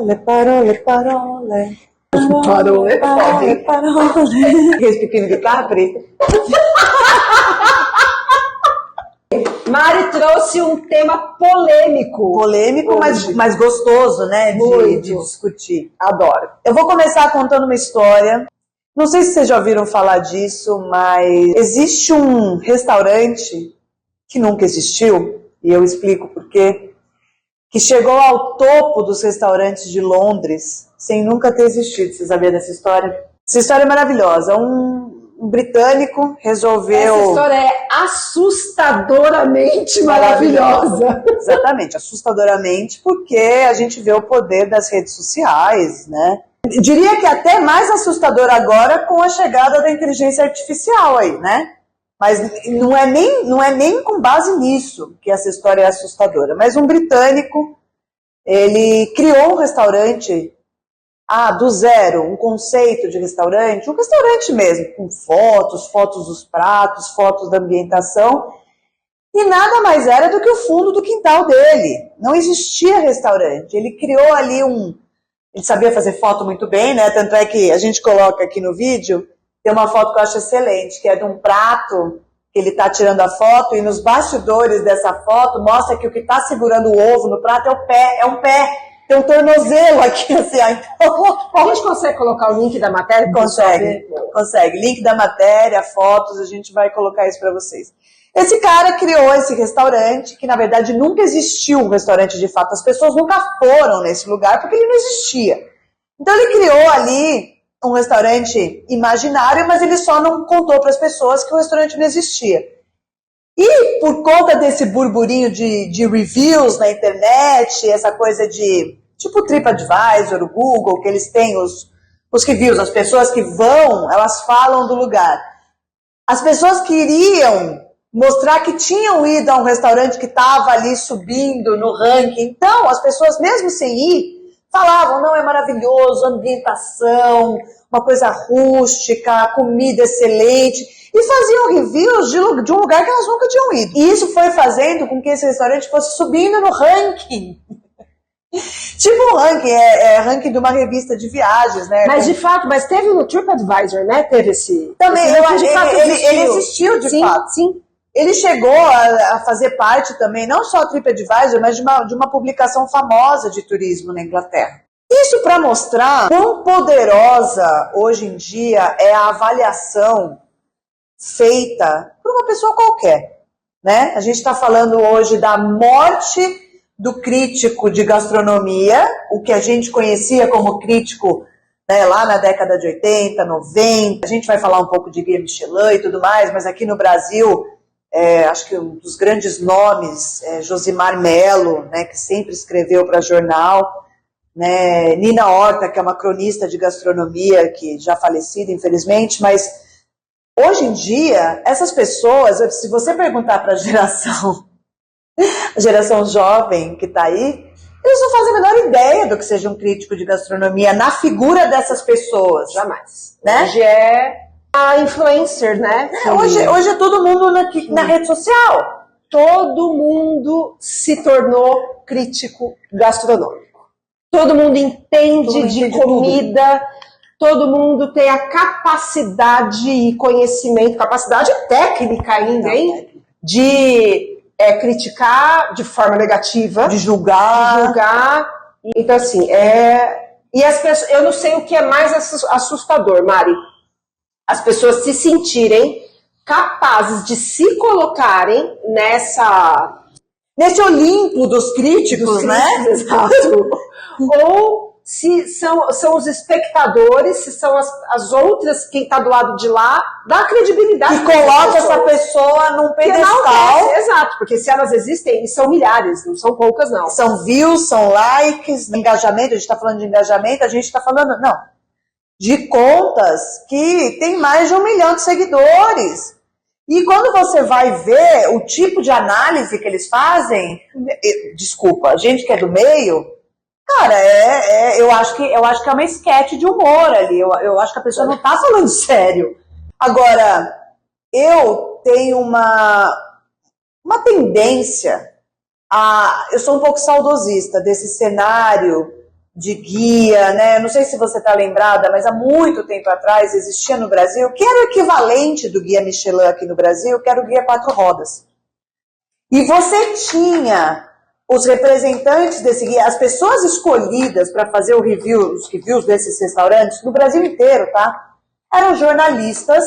Parole, parole, parole. Parole, parole, parole. Aqueles pepinos de Capri. Mari trouxe um tema polêmico. Polêmico, mas gostoso, né? De discutir. Adoro. Eu vou começar contando uma história. Não sei se vocês já ouviram falar disso, mas existe um restaurante que nunca existiu, e eu explico por quê, que chegou ao topo dos restaurantes de Londres sem nunca ter existido. Você sabia dessa história? Essa história é maravilhosa. Um britânico resolveu... Essa história é assustadoramente maravilhosa. Exatamente, assustadoramente, porque a gente vê o poder das redes sociais, né? Eu diria que até mais assustador agora com a chegada da inteligência artificial aí, né? Mas não é nem com base nisso que essa história é assustadora. Mas um britânico, ele criou um restaurante do zero, um conceito de restaurante, um restaurante mesmo, com fotos dos pratos, fotos da ambientação, e nada mais era do que o fundo do quintal dele. Não existia restaurante. Ele criou ali ele sabia fazer foto muito bem, né? Tanto é que a gente coloca aqui no vídeo, tem uma foto que eu acho excelente, que é de um prato que ele está tirando a foto, e nos bastidores dessa foto mostra que o que está segurando o ovo no prato é um pé. Tem um tornozelo aqui, assim, então... A gente consegue colocar o link da matéria? Consegue. Link da matéria, fotos, a gente vai colocar isso para vocês. Esse cara criou esse restaurante, que na verdade nunca existiu um restaurante de fato. As pessoas nunca foram nesse lugar porque ele não existia. Então ele criou ali um restaurante imaginário, mas ele só não contou para as pessoas que o restaurante não existia. E por conta desse burburinho de reviews na internet, essa coisa de tipo o TripAdvisor, o Google, que eles têm os reviews, as pessoas que vão, elas falam do lugar. As pessoas queriam mostrar que tinham ido a um restaurante que estava ali subindo no ranking. Então, as pessoas, mesmo sem ir, falavam, não, é maravilhoso, ambientação, uma coisa rústica, comida excelente, e faziam reviews de um lugar que elas nunca tinham ido. E isso foi fazendo com que esse restaurante fosse subindo no ranking. Tipo um ranking, ranking de uma revista de viagens, né? Mas de fato, teve no TripAdvisor, né? Teve esse... Também, eu acho que ele existiu de fato. Sim. Ele chegou a fazer parte também, não só do TripAdvisor, mas de uma publicação famosa de turismo na Inglaterra. Isso para mostrar quão poderosa hoje em dia é a avaliação feita por uma pessoa qualquer, né? A gente está falando hoje da morte do crítico de gastronomia, o que a gente conhecia como crítico, né, lá na década de 80, 90. A gente vai falar um pouco de Guia Michelin e tudo mais, mas aqui no Brasil, acho que um dos grandes nomes é Josimar Melo, né, que sempre escreveu para jornal, né, Nina Horta, que é uma cronista de gastronomia, que já falecida, infelizmente, mas hoje em dia, essas pessoas, se você perguntar para a geração jovem que está aí, eles não fazem a menor ideia do que seja um crítico de gastronomia na figura dessas pessoas. Jamais. Né? Hoje é a influencer, né? Hoje é todo mundo na rede social. Todo mundo se tornou crítico gastronômico. Todo mundo entende de comida, todo mundo tem a capacidade e conhecimento, capacidade técnica ainda, hein? De criticar de forma negativa, de julgar. Então, assim, e as pessoas, eu não sei o que é mais assustador, Mari. As pessoas se sentirem capazes de se colocarem nesse Olimpo dos críticos, né? Exato. Ou se são os espectadores, se são as outras, quem está do lado de lá, dá credibilidade. Que coloca essa pessoa num pedestal. Exato, porque se elas existem, e são milhares, não são poucas, não. São views, são likes, engajamento, a gente está falando de engajamento, a gente está falando, de contas que tem mais de 1 milhão de seguidores. E quando você vai ver o tipo de análise que eles fazem, desculpa, a gente que é do meio, cara, eu acho que é uma esquete de humor ali, eu acho que a pessoa não está falando sério. Agora, eu tenho uma tendência eu sou um pouco saudosista desse cenário de guia, né? Não sei se você está lembrada, mas há muito tempo atrás existia no Brasil, que era o equivalente do guia Michelin aqui no Brasil, que era o guia 4 rodas. E você tinha os representantes desse guia, as pessoas escolhidas para fazer os reviews desses restaurantes, no Brasil inteiro, tá? Eram jornalistas,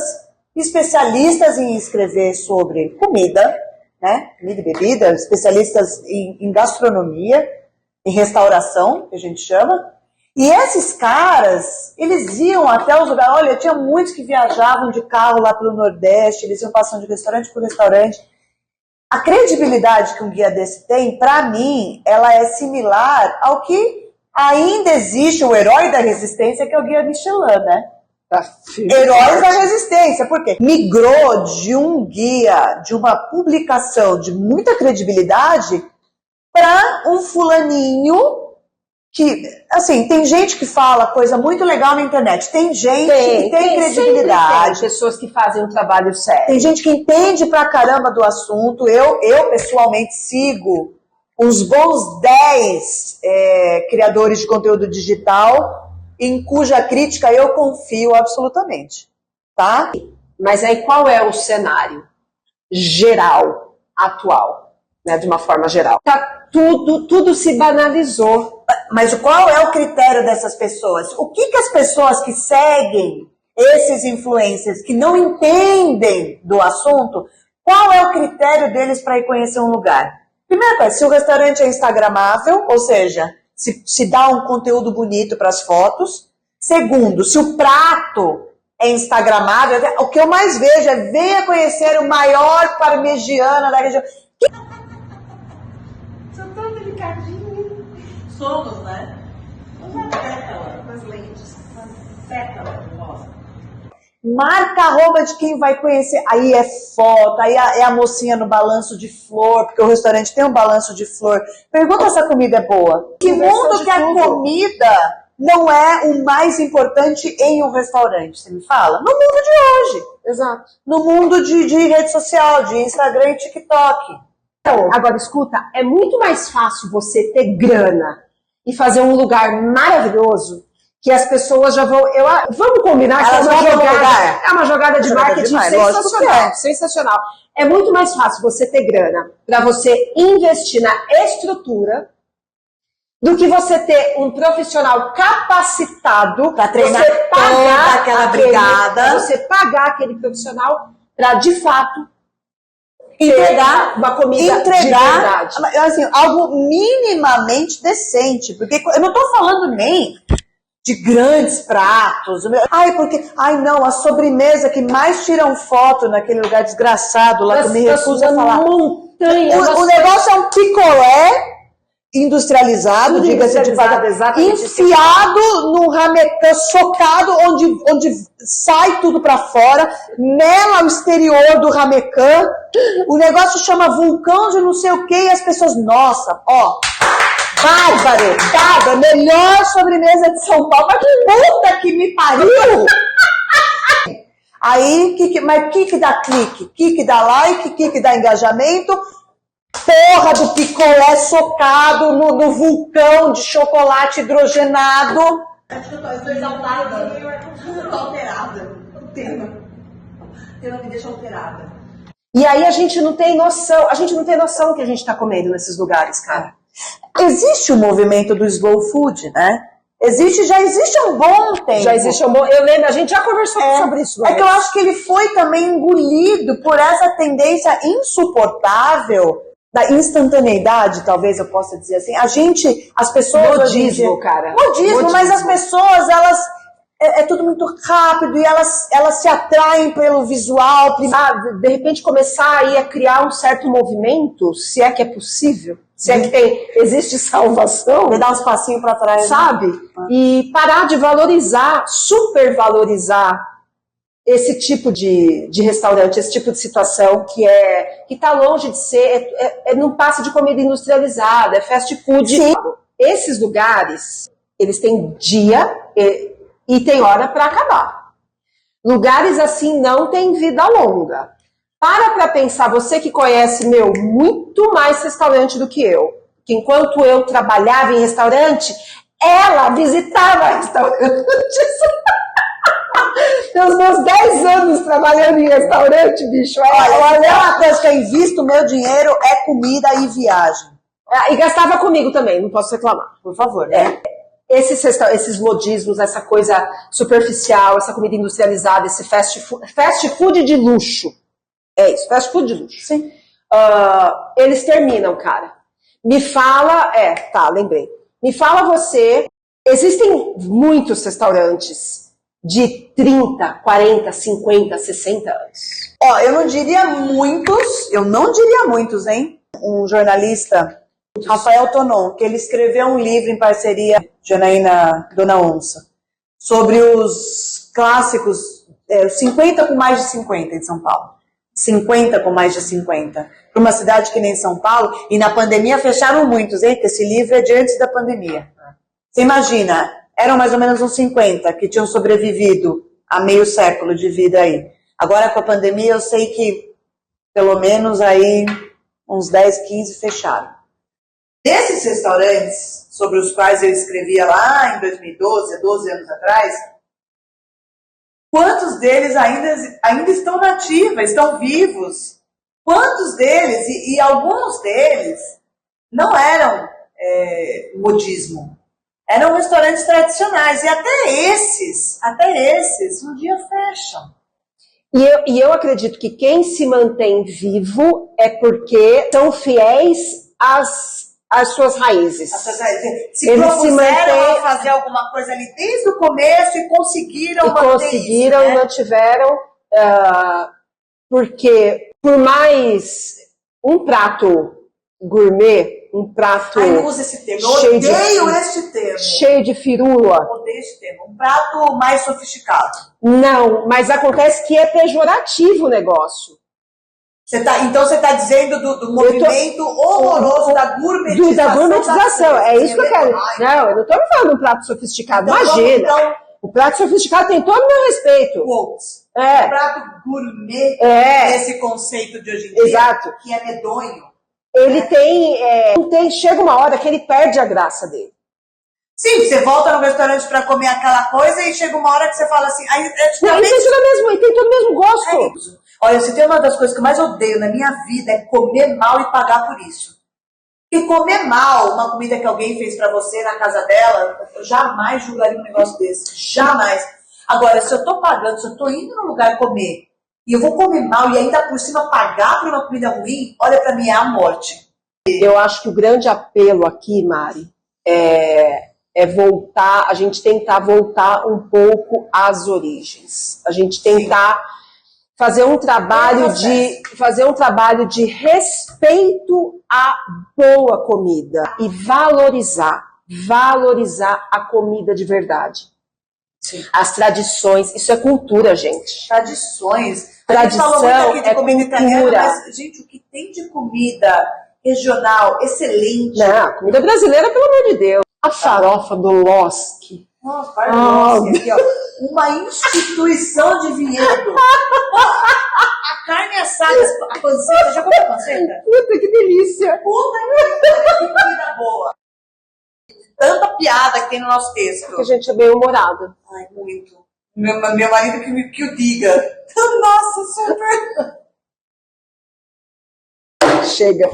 especialistas em escrever sobre comida, né? Comida e bebida, especialistas em gastronomia, em restauração, que a gente chama. E esses caras, eles iam até os lugares, olha, tinha muitos que viajavam de carro lá pelo Nordeste, eles iam passando de restaurante por restaurante. A credibilidade que um guia desse tem, para mim, ela é similar ao que ainda existe o herói da resistência, que é o guia Michelin, né? Heróis da resistência, por quê? Migrou de um guia, de uma publicação de muita credibilidade, para um fulaninho que, assim, tem gente que fala coisa muito legal na internet, tem gente que tem credibilidade. Tem pessoas que fazem um trabalho sério. Tem gente que entende pra caramba do assunto. Eu pessoalmente sigo uns bons 10 criadores de conteúdo digital em cuja crítica eu confio absolutamente, tá? Mas aí qual é o cenário geral, atual, né, de uma forma geral? Tá tudo se banalizou. Mas qual é o critério dessas pessoas? O que as pessoas que seguem esses influencers que não entendem do assunto, qual é o critério deles para ir conhecer um lugar? Primeira coisa, se o restaurante é instagramável, ou seja, se dá um conteúdo bonito para as fotos. Segundo, se o prato é instagramável, o que eu mais vejo é venha conhecer o maior parmegiana da região. Sou tão delicadinha. Somos, né? Uma pétala, umas lentes, uma pétala de rosa. Marca a arroba de quem vai conhecer. Aí é foto, aí é a mocinha no balanço de flor, porque o restaurante tem um balanço de flor. Pergunta se a comida é boa. Que mundo que a comida não é o mais importante em um restaurante? Você me fala? No mundo de hoje. Exato. No mundo de rede social, de Instagram e TikTok. Então, agora escuta, é muito mais fácil você ter grana e fazer um lugar maravilhoso que as pessoas já vão... vamos combinar que é uma jogada de marketing sensacional. Sensacional. É muito mais fácil você ter grana para você investir na estrutura do que você ter um profissional capacitado para treinar toda aquela brigada. Você pagar aquele profissional para, de fato, entregar uma comida de verdade. Assim, algo minimamente decente. Porque eu não estou falando nem de grandes pratos. Ai, não, a sobremesa que mais tiram foto naquele lugar desgraçado lá, que eu me recuso a falar. O negócio é um picolé industrializado, diga-se de passagem, enfiado no ramequã, socado, onde sai tudo pra fora, mela o exterior do ramequã, o negócio chama vulcão de não sei o que, e as pessoas, nossa, ó, bárbaro, melhor sobremesa de São Paulo, mas que puta que me pariu! Aí, mas o que dá clique? O que dá like? O que dá engajamento? Porra do picolé socado no vulcão de chocolate hidrogenado. Acho que eu estou exaltada. Eu tô alterada. O tema me deixa alterada. E aí a gente não tem noção que a gente está comendo nesses lugares, cara. Existe o movimento do slow food, né? Já existe há um bom tempo. Eu lembro, a gente já conversou sobre isso. É que eu acho que ele foi também engolido por essa tendência insuportável da instantaneidade, talvez eu possa dizer assim. As pessoas... Modismo, cara. Modismo, mas as pessoas, elas... É tudo muito rápido e elas se atraem pelo visual. De repente começar aí a criar um certo movimento, se é que é possível, se é que existe salvação. Dar uns passinhos para trás. Sabe? E parar de valorizar, supervalorizar esse tipo de restaurante, esse tipo de situação que tá longe de ser, não passa de comida industrializada, é fast food. Sim. Esses lugares, eles têm dia e tem hora para acabar. Lugares assim não têm vida longa. Para pensar, você que conhece, muito mais restaurante do que eu. Que enquanto eu trabalhava em restaurante, ela visitava restaurantes. Nos meus 10 anos trabalhando em restaurante, bicho. Olha, uma coisa que eu invisto meu dinheiro é comida e viagem. E gastava comigo também, não posso reclamar. Por favor, né? Esses modismos, essa coisa superficial, essa comida industrializada, esse fast food de luxo. É isso, fast food de luxo. Sim. Eles terminam, cara. Me fala, lembrei. Me fala você, existem muitos restaurantes de 30, 40, 50, 60 anos. Eu não diria muitos, hein? Um jornalista, Rafael Tonon, que ele escreveu um livro em parceria com Janaína Dona Onça, sobre os clássicos, 50 com mais de 50 em São Paulo. 50 com mais de 50. Para uma cidade que nem São Paulo, e na pandemia fecharam muitos, hein? Porque esse livro é de antes da pandemia. Você imagina, eram mais ou menos uns 50 que tinham sobrevivido a meio século de vida aí. Agora com a pandemia eu sei que pelo menos aí uns 10, 15 fecharam. Desses restaurantes sobre os quais eu escrevia lá em 2012, 12 anos atrás, quantos deles ainda estão na ativa, estão vivos? Quantos deles, e alguns deles, não eram modismo. Eram restaurantes tradicionais. E até esses, um dia fecham. E eu acredito que quem se mantém vivo é porque são fiéis às suas raízes. Se propuseram a fazer alguma coisa ali desde o começo e conseguiram manter isso, né? E mantiveram, porque por mais um prato gourmet, um prato não usa esse termo. Eu odeio este termo. Cheio de firula. Odeio esse termo. Um prato mais sofisticado. Não, mas acontece que é pejorativo o negócio. Então você está dizendo do movimento horroroso da gourmetização. Da gourmetização, é isso que eu quero. Não, eu não estou falando de um prato sofisticado, então, imagina. O prato sofisticado tem todo o meu respeito. O prato gourmet, esse conceito de hoje em dia, exato, que é medonho. Ele chega uma hora que ele perde a graça dele. Sim, você volta no restaurante para comer aquela coisa e chega uma hora que você fala assim... Não, e tem todo o mesmo gosto. Olha, se tem uma das coisas que eu mais odeio na minha vida é comer mal e pagar por isso. E comer mal uma comida que alguém fez para você na casa dela, eu jamais julgaria um negócio desse. Jamais. Agora, se eu tô pagando, se eu tô indo no lugar comer e eu vou comer mal e ainda por cima pagar por uma comida ruim, olha, para mim é a morte. Eu acho que o grande apelo aqui, Mari, é voltar, a gente tentar voltar um pouco às origens. A gente tentar fazer um trabalho de respeito à boa comida e valorizar a comida de verdade. Sim. As tradições, isso é cultura, gente. Tradições. Tradição a gente falou muito aqui de comida cultura. Italiana, mas, gente, o que tem de comida regional, excelente. Não, comida brasileira, pelo amor de Deus. A farofa do Losc. Nossa, aqui, ó. Uma instituição de vinhedo. A carne assada, a panceta, já comeu a panceta? Puta, que delícia. Puta que comida boa. Tanta piada que tem no nosso texto. Porque a gente é bem humorada. Ai, muito. Meu marido que o diga. Nossa, super. Chega.